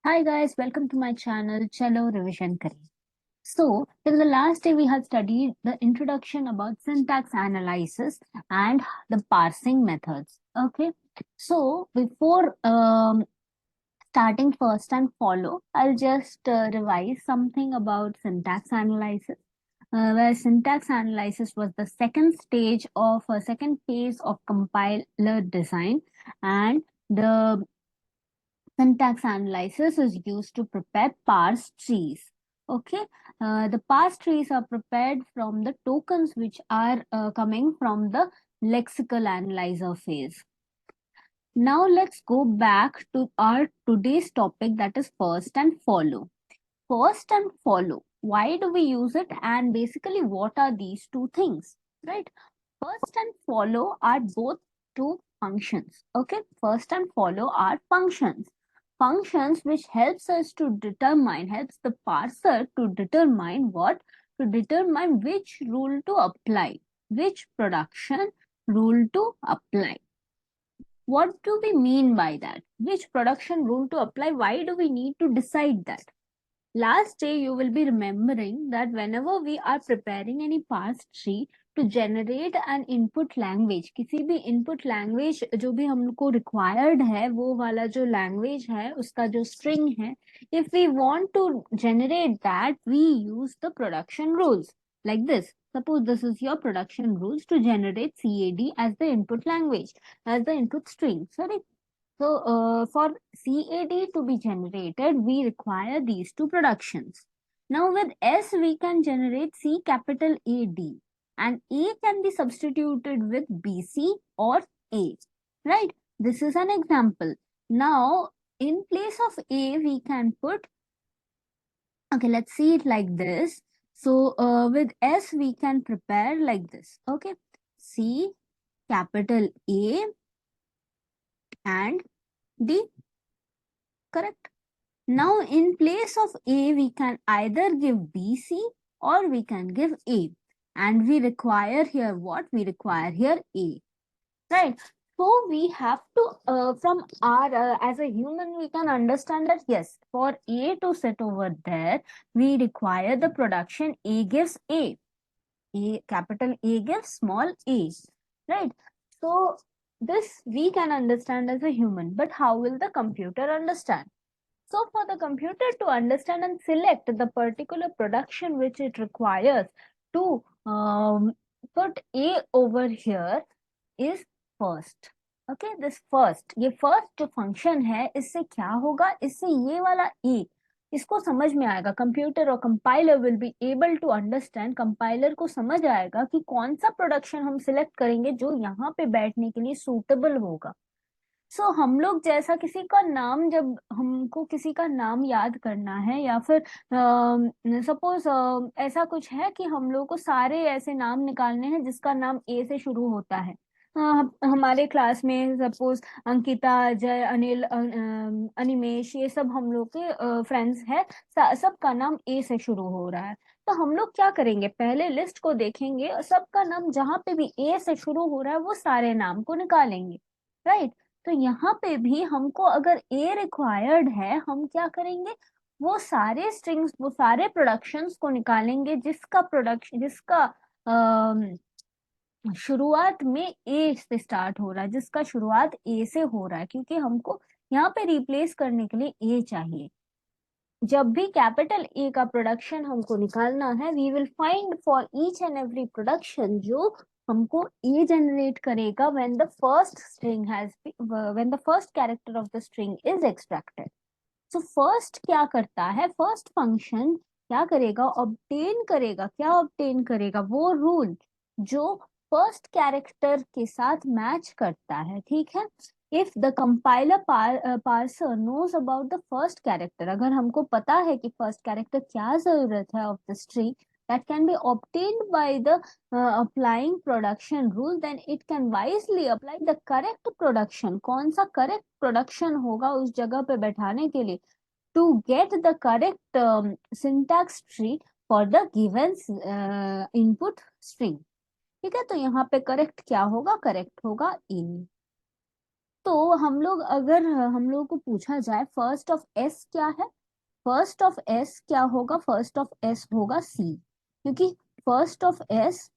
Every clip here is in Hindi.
Hi guys, welcome to my channel. Chalo revision kare. So, till the last day we had studied the introduction about syntax analysis and the parsing methods. Okay. So, before starting first and follow, I'll just revise something about syntax analysis. Where syntax analysis was the second phase of compiler design, and the syntax analysis is used to prepare parse trees. Okay, the parse trees are prepared from the tokens which are coming from the lexical analyzer phase. Now let's go back to our today's topic, that is first and follow. First and follow. Why do we use it? And basically, what are these two things? Right? First and follow are both two functions. Okay, first and follow are functions. Functions which helps us to determine, helps the parser to determine what? To determine which rule to apply, which production rule to apply. What do we mean by that? Which production rule to apply? Why do we need to decide that? Last day, you will be remembering that whenever we are preparing any parse tree to generate an input language, किसी भी input language जो भी हमको required है, वो वाला जो language है, उसका जो string है, if we want to generate that, we use the production rules like this. Suppose this is your production rules to generate CAD as the input language, as the input string. Sorry. So, for CAD to be generated, we require these two productions. Now, with S, we can generate C capital AD, and A can be substituted with BC or A, right? This is an example. Now, in place of A, we can put, okay, let's see it like this. So, with S, we can prepare like this, okay? C capital A and D, correct? Now, in place of A, we can either give BC or we can give A. And we require here what? We require here A, right? So, we have to, from our, as a human, we can understand that yes, for A to sit over there, we require the production A gives A. Capital A gives small a, right? So, this we can understand as a human, but how will the computer understand? So for the computer to understand and select the particular production which it requires to put A over here is first. Okay, this first, ये first जो function है, इससे क्या होगा? इससे ये वाला A इसको समझ में आएगा, कंप्यूटर और compiler will be able to understand, compiler को समझ आएगा कि कौन सा प्रोडक्शन हम सिलेक्ट करेंगे जो यहाँ पे बैठने के लिए सूटेबल होगा. सो हम लोग जैसा किसी का नाम, जब हमको किसी का नाम याद करना है या फिर सपोज ऐसा कुछ है कि हम लोग को सारे ऐसे नाम निकालने हैं जिसका नाम ए से शुरू होता है. हमारे क्लास में सपोज अंकिता, अजय, अनिल, अनिमेश, ये सब हम लोग के फ्रेंड्स हैं. सबका नाम ए से शुरू हो रहा है. तो हम लोग क्या करेंगे, पहले लिस्ट को देखेंगे और सबका नाम जहां पे भी ए से शुरू हो रहा है वो सारे नाम को निकालेंगे, राइट? तो यहाँ पे भी हमको अगर ए रिक्वायर्ड है, हम क्या करेंगे, वो सारे स्ट्रिंग्स, वो सारे प्रोडक्शंस को निकालेंगे जिसका प्रोडक्शन, जिसका शुरुआत में ए से स्टार्ट हो रहा है, जिसका शुरुआत ए से हो रहा है, क्योंकि हमको यहाँ पे रिप्लेस करने के लिए ए चाहिए. जब भी कैपिटल ए का प्रोडक्शन हमको निकालना है, we will find for each and every production जो हमको ए जनरेट करेगा when the first string has when the first character of the string is extracted. So first क्या करता है, फर्स्ट फंक्शन क्या करेगा, ऑब्टेन करेगा. क्या ऑब्टेन करेगा? वो रूल जो फर्स्ट कैरेक्टर के साथ मैच करता है, ठीक है. If the compiler parser knows about the first character, अगर हमको पता है कि फर्स्ट कैरेक्टर क्या जरूरत है of the string, that can be obtained by the applying production rule, then it can wisely apply the correct production. कौन सा correct production होगा उस जगह पे बैठाने के लिए, to get the correct syntax tree for the given input string. ठीक है, तो यहाँ पे करेक्ट क्या होगा, करेक्ट होगा ए. तो हम लोग अगर हम लोग को पूछा जाए फर्स्ट ऑफ एस क्या है, फर्स्ट ऑफ एस क्या होगा, फर्स्ट ऑफ एस होगा सी, क्योंकि first of S,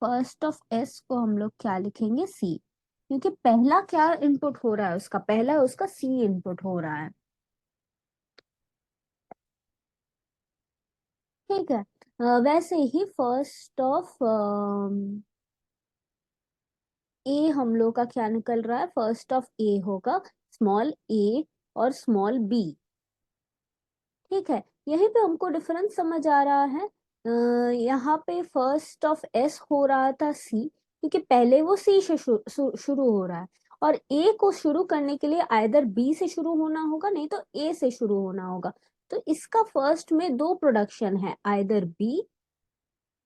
first of S को हम लोग क्या लिखेंगे, सी, क्योंकि पहला क्या इनपुट हो रहा है उसका, पहला उसका सी इनपुट हो रहा है। ठीक है। वैसे ही फर्स्ट ऑफ ए हम लोग का क्या निकल रहा है, फर्स्ट ऑफ ए होगा स्मॉल ए और स्मॉल बी। ठीक है, यहीं पे हमको डिफरेंस समझ आ रहा है। यहाँ पे फर्स्ट ऑफ एस हो रहा था सी, क्योंकि पहले वो सी से शुरू हो रहा है, और ए को शुरू करने के लिए आइदर बी से शुरू होना होगा, नहीं तो ए से शुरू होना होगा। तो इसका फर्स्ट में दो प्रोडक्शन है, आइदर बी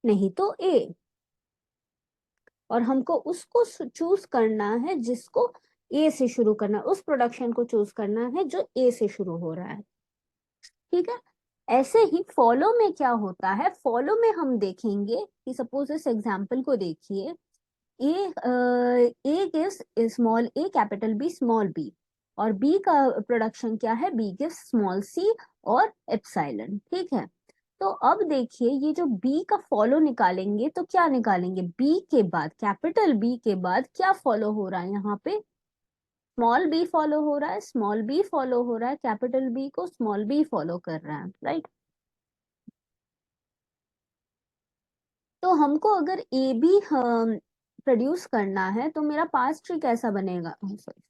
नहीं तो ए, और हमको उसको चूज करना है जिसको ए से शुरू करना है, उस प्रोडक्शन को चूज करना है जो ए से शुरू हो रहा है। ठीक है। ऐसे ही फॉलो में क्या होता है, फॉलो में हम देखेंगे कि सपोज इस एग्जांपल को देखिए, A gives small a capital B small b, और बी का प्रोडक्शन क्या है, बी गिव्स स्मॉल सी और एप्सिलॉन। ठीक है। तो अब देखिए ये जो बी का फॉलो निकालेंगे तो क्या निकालेंगे, बी के बाद, कैपिटल बी के बाद क्या फॉलो हो रहा है, यहाँ पे स्मॉल बी फॉलो हो रहा है, स्मॉल बी फॉलो हो रहा है, कैपिटल बी को स्मॉल बी फॉलो कर रहा है, राइट। तो हमको अगर ए बी प्रोड्यूस करना है तो मेरा पास ट्री कैसा बनेगा, सॉरी,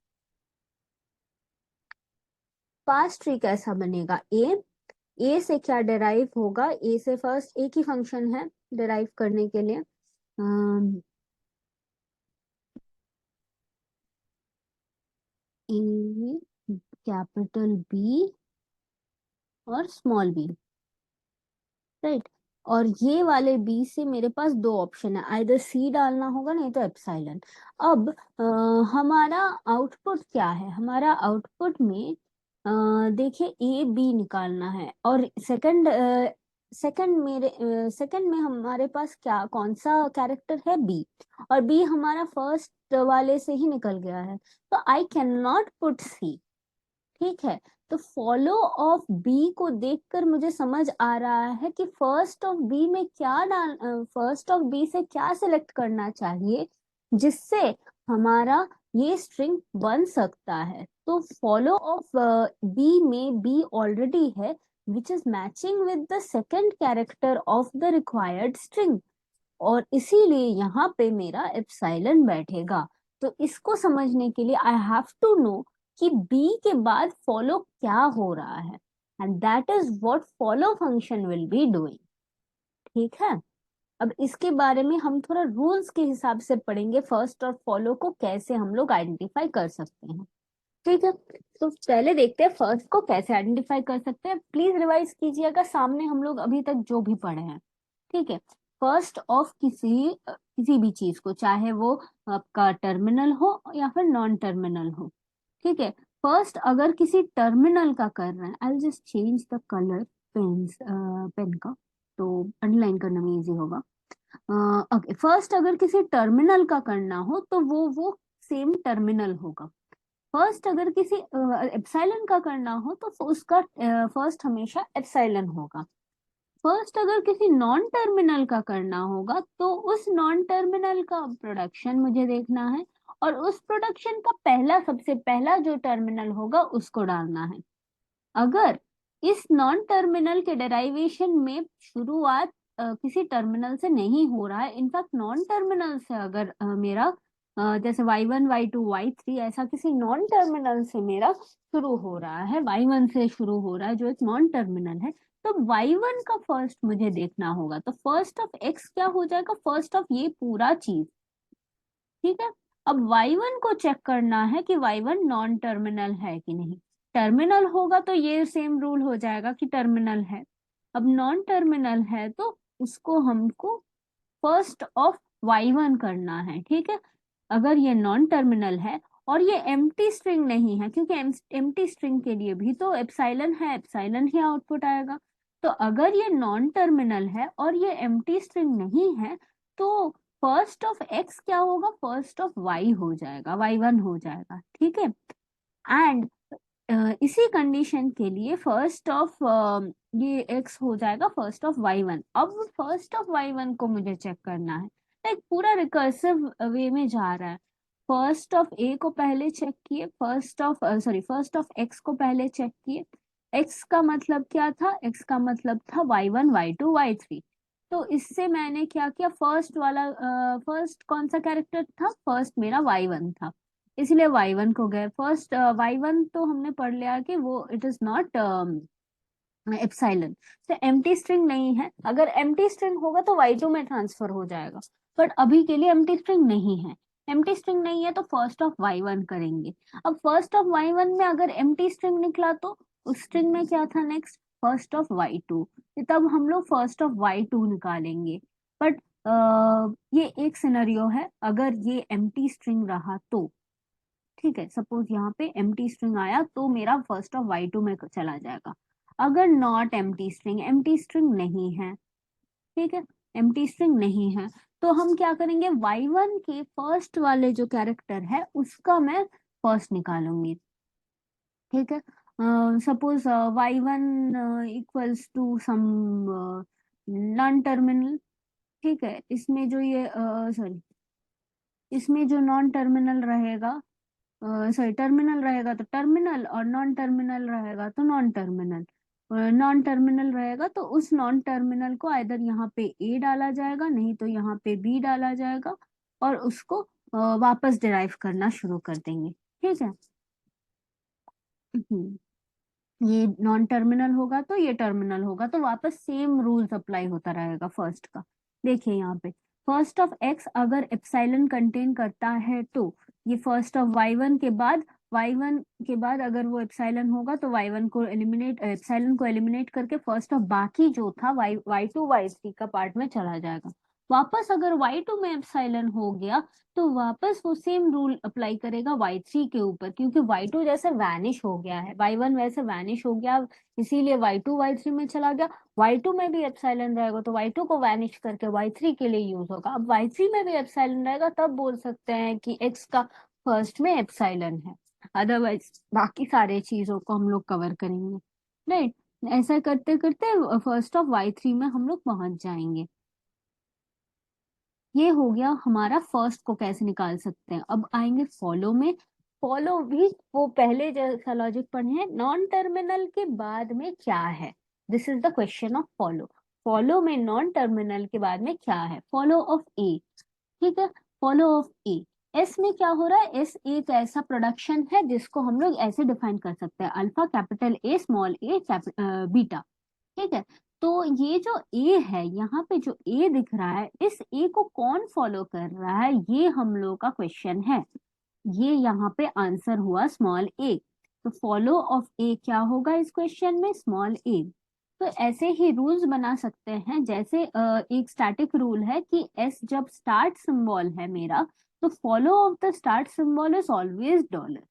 पास ट्री कैसा बनेगा, ए से क्या डिराइव होगा, ए से फर्स्ट एक ही फंक्शन है डिराइव करने के लिए, ए कैपिटल बी और स्मॉल बी, राइट। और ये वाले बी से मेरे पास दो ऑप्शन है, आइदर सी डालना होगा नहीं तो एप्सिलॉन। अब हमारा आउटपुट क्या है, हमारा आउटपुट में देखिए ए बी निकालना है, और सेकंड सेकंड में हमारे पास क्या, कौन सा कैरेक्टर है, बी, और बी हमारा फर्स्ट वाले से ही निकल गया है, तो आई कैन नॉट पुट सी। ठीक है। तो फॉलो ऑफ बी को देखकर मुझे समझ आ रहा है कि फर्स्ट ऑफ बी में क्या फर्स्ट ऑफ बी से क्या सिलेक्ट करना चाहिए जिससे हमारा ये स्ट्रिंग बन सकता है। तो फॉलो ऑफ बी में बी ऑलरेडी है, which is matching with the second character of the required string, और इसीलिए यहाँ पे मेरा एप्सिलॉन बैठेगा। तो इसको समझने के लिए आई हैव टू नो कि बी के बाद फॉलो क्या हो रहा है, and that is what follow function will be doing. ठीक है। अब इसके बारे में हम थोड़ा रूल्स के हिसाब से पढ़ेंगे, फर्स्ट और फॉलो को कैसे हम लोग आइडेंटिफाई कर सकते हैं। ठीक है। तो पहले देखते हैं फर्स्ट को कैसे आइडेंटिफाई कर सकते हैं, प्लीज रिवाइज कीजिएगा सामने हम लोग अभी तक जो भी पढ़े हैं। ठीक है। फर्स्ट ऑफ किसी भी चीज को, चाहे वो आपका टर्मिनल हो या फिर नॉन टर्मिनल हो। ठीक है। फर्स्ट अगर किसी टर्मिनल का कर रहे हैं, I just change the colour pen का, तो अंडरलाइन करना में इजी होगा। ओके, फर्स्ट अगर किसी टर्मिनल का करना हो तो वो सेम टर्मिनल होगा। फर्स्ट अगर किसी एप्सिलॉन का करना हो तो उसका फर्स्ट हमेशा एप्सिलॉन होगा। फर्स्ट अगर किसी नॉन टर्मिनल का करना होगा तो उस नॉन टर्मिनल का प्रोडक्शन मुझे देखना है, और उस प्रोडक्शन का पहला, सबसे पहला जो टर्मिनल होगा उसको डालना है। अगर इस नॉन टर्मिनल के डेरिवेशन में शुरुआत किसी टर्मिनल से नहीं हो रहा है, इनफैक्ट नॉन टर्मिनल से अगर मेरा जैसे y1 y2 y3 ऐसा किसी नॉन टर्मिनल से मेरा शुरू हो रहा है, y1 से शुरू हो रहा है जो एक नॉन टर्मिनल है, तो y1 का फर्स्ट मुझे देखना होगा। तो फर्स्ट ऑफ x क्या हो जाएगा, फर्स्ट ऑफ ये पूरा चीज। ठीक है। अब y1 को चेक करना है कि y1 नॉन टर्मिनल है कि नहीं, टर्मिनल होगा तो ये सेम रूल हो जाएगा कि टर्मिनल है। अब नॉन टर्मिनल है तो उसको हमको फर्स्ट ऑफ y1 करना है। ठीक है। अगर ये नॉन टर्मिनल है और ये एम्प्टी स्ट्रिंग नहीं है, क्योंकि एम्प्टी स्ट्रिंग के लिए भी तो एप्सिलॉन है, एप्सिलॉन ही आउटपुट आएगा। तो अगर ये नॉन टर्मिनल है और ये एम्प्टी स्ट्रिंग नहीं है तो फर्स्ट ऑफ एक्स क्या होगा, फर्स्ट ऑफ वाई हो जाएगा, y1 हो जाएगा, ठीक है। एंड इसी कंडीशन के लिए फर्स्ट ऑफ ये x हो जाएगा फर्स्ट ऑफ y1। अब फर्स्ट ऑफ y1 को मुझे चेक करना है, लाइक पूरा रिकर्सिव वे में जा रहा है। फर्स्ट ऑफ a को पहले चेक किए, फर्स्ट ऑफ x को पहले चेक किए। x का मतलब क्या था, x का मतलब था y1 y2 y3। तो इससे मैंने क्या किया, फर्स्ट वाला फर्स्ट कौन सा कैरेक्टर था, फर्स्ट मेरा y1 था, इसलिए y1 को गए फर्स्ट। y1 तो हमने पढ़ लिया कि वो इट इज नॉट एप्सिलॉन, तो एम्प्टी स्ट्रिंग नहीं है। अगर एम्प्टी स्ट्रिंग होगा तो y2 में ट्रांसफर हो जाएगा, बट अभी के लिए एम्प्टी स्ट्रिंग नहीं है। एम्प्टी स्ट्रिंग नहीं है तो फर्स्ट ऑफ y1 करेंगे। अब फर्स्ट ऑफ y1 में अगर एम्प्टी स्ट्रिंग निकला तो उस स्ट्रिंग में क्या था नेक्स्ट, फर्स्ट ऑफ y2, तब हम लोग फर्स्ट ऑफ y2 निकालेंगे। बट ये एक सिनेरियो है, अगर ये एम्प्टी स्ट्रिंग रहा तो, ठीक है, सपोज यहाँ पे एम्प्टी स्ट्रिंग आया तो मेरा फर्स्ट ऑफ y2 में चला जाएगा। अगर not empty string, empty string नहीं है, ठीक है, एम्प्टी स्ट्रिंग नहीं है, तो हम क्या करेंगे, y1 के फर्स्ट वाले जो कैरेक्टर है उसका मैं फर्स्ट निकालूंगी, ठीक है। Suppose y1 equals to some non terminal, ठीक है। इसमें जो ये सॉरी, इसमें जो नॉन टर्मिनल रहेगा, सॉरी टर्मिनल रहेगा तो टर्मिनल, और नॉन टर्मिनल रहेगा तो नॉन टर्मिनल। नॉन टर्मिनल रहेगा तो उस नॉन टर्मिनल को आइदर यहाँ पे ए डाला जाएगा, नहीं तो यहाँ पे बी डाला जाएगा, और उसको वापस डिराइव करना शुरू कर देंगे, ठीक है। ये नॉन टर्मिनल होगा तो ये टर्मिनल होगा, तो वापस सेम रूल्स अप्लाई होता रहेगा फर्स्ट का। देखिए यहाँ पे फर्स्ट ऑफ एक्स अगर एप्सिलॉन कंटेन करता है तो ये फर्स्ट ऑफ y1 के बाद अगर वो एप्सिलॉन होगा तो y1 को एलिमिनेट, एप्सिलॉन को एलिमिनेट करके फर्स्ट ऑफ बाकी जो था y2 y3 का पार्ट में चला जाएगा। वापस अगर y2 में एप्सिलॉन हो गया तो वापस वो सेम रूल अप्लाई करेगा y3 के ऊपर, क्योंकि y2 जैसे वैनिश हो गया है, y1 वैसे वैनिश हो गया, इसीलिए y2 y3 में चला गया। y2 में भी एप्सिलॉन रहेगा तो y2 को वैनिश करके y3 के लिए यूज होगा। अब y3 में भी एप्सिलॉन रहेगा तब बोल सकते हैं कि x का फर्स्ट में एप्सिलॉन है, अदरवाइज बाकी सारे चीजों को हम लोग कवर करेंगे, राइट। ऐसा करते करते फर्स्ट ऑफ y3 में हम लोग पहुंच जाएंगे। ये हो गया हमारा फर्स्ट को कैसे निकाल सकते हैं। अब आएंगे फॉलो में। फॉलो भी वो पहले जैसा लॉजिक पढ़े हैं, नॉन टर्मिनल के बाद में क्या है, this is the question of follow. Follow में नॉन टर्मिनल के बाद में क्या है, फॉलो ऑफ ए, ठीक है। फॉलो ऑफ ए, एस में क्या हो रहा है, एस एक ऐसा प्रोडक्शन है जिसको हम लोग ऐसे डिफाइन कर सकते हैं, alpha capital A small A beta, ठीक है। तो ये जो ए है, यहाँ पे जो ए दिख रहा है, इस ए को कौन फॉलो कर रहा है, ये हम लोग का क्वेश्चन है। ये यहाँ पे आंसर हुआ स्मॉल ए, तो फॉलो ऑफ ए क्या होगा इस क्वेश्चन में, स्मॉल ए। तो ऐसे ही रूल्स बना सकते हैं, जैसे एक स्टैटिक रूल है कि एस जब स्टार्ट सिंबल है मेरा, तो follow of the start symbol is always dollar,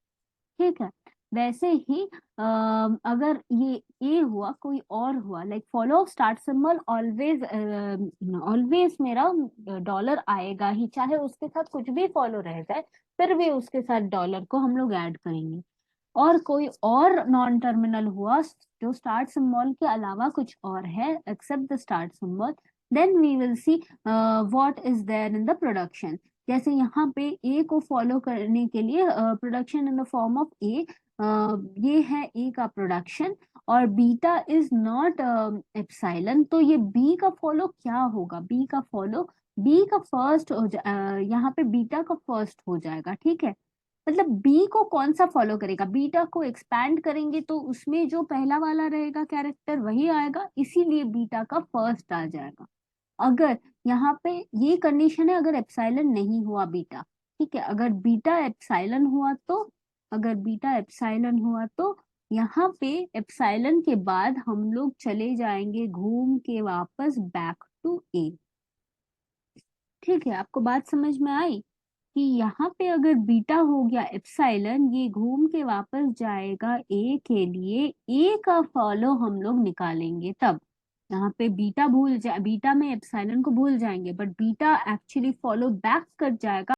ठीक है। वैसे ही अगर ये ए हुआ कोई और हुआ, like follow of start symbol always, always मेरा डॉलर आएगा ही, चाहे उसके साथ कुछ भी फॉलो रह जाए फिर भी उसके साथ डॉलर को हम लोग ऐड करेंगे। और कोई और नॉन टर्मिनल हुआ जो स्टार्ट सिंबल के अलावा कुछ और है except the start symbol, then we will see what is there in the production. जैसे यहाँ पे ए को फॉलो करने के लिए production in the form of A, ये है ए का प्रोडक्शन, और बीटा इज नॉट एप्सिलॉन, तो ये बी का फॉलो क्या होगा, बी का फॉलो, बी का फर्स्ट हो यहाँ पे बीटा का फर्स्ट हो जाएगा, ठीक है। मतलब बी को कौन सा फॉलो करेगा, बीटा को एक्सपैंड करेंगे तो उसमें जो पहला वाला रहेगा कैरेक्टर वही आएगा, इसीलिए बीटा का फर्स्ट आ जाएगा। अगर यहाँ पे ये कंडीशन है, अगर एप्सिलॉन नहीं हुआ बीटा, ठीक है, अगर बीटा एप्सिलॉन हुआ तो, अगर बीटा एप्सिलॉन हुआ तो यहाँ पे एप्सिलॉन के बाद हम लोग चले जाएंगे घूम के वापस बैक टू ए, ठीक है। आपको बात समझ में आई कि यहाँ पे अगर बीटा हो गया एप्सिलॉन, ये घूम के वापस जाएगा ए के लिए, ए का फॉलो हम लोग निकालेंगे तब, यहाँ पे बीटा में एप्सिलॉन को भूल जाएंगे, but beta actually follow back कर जाएगा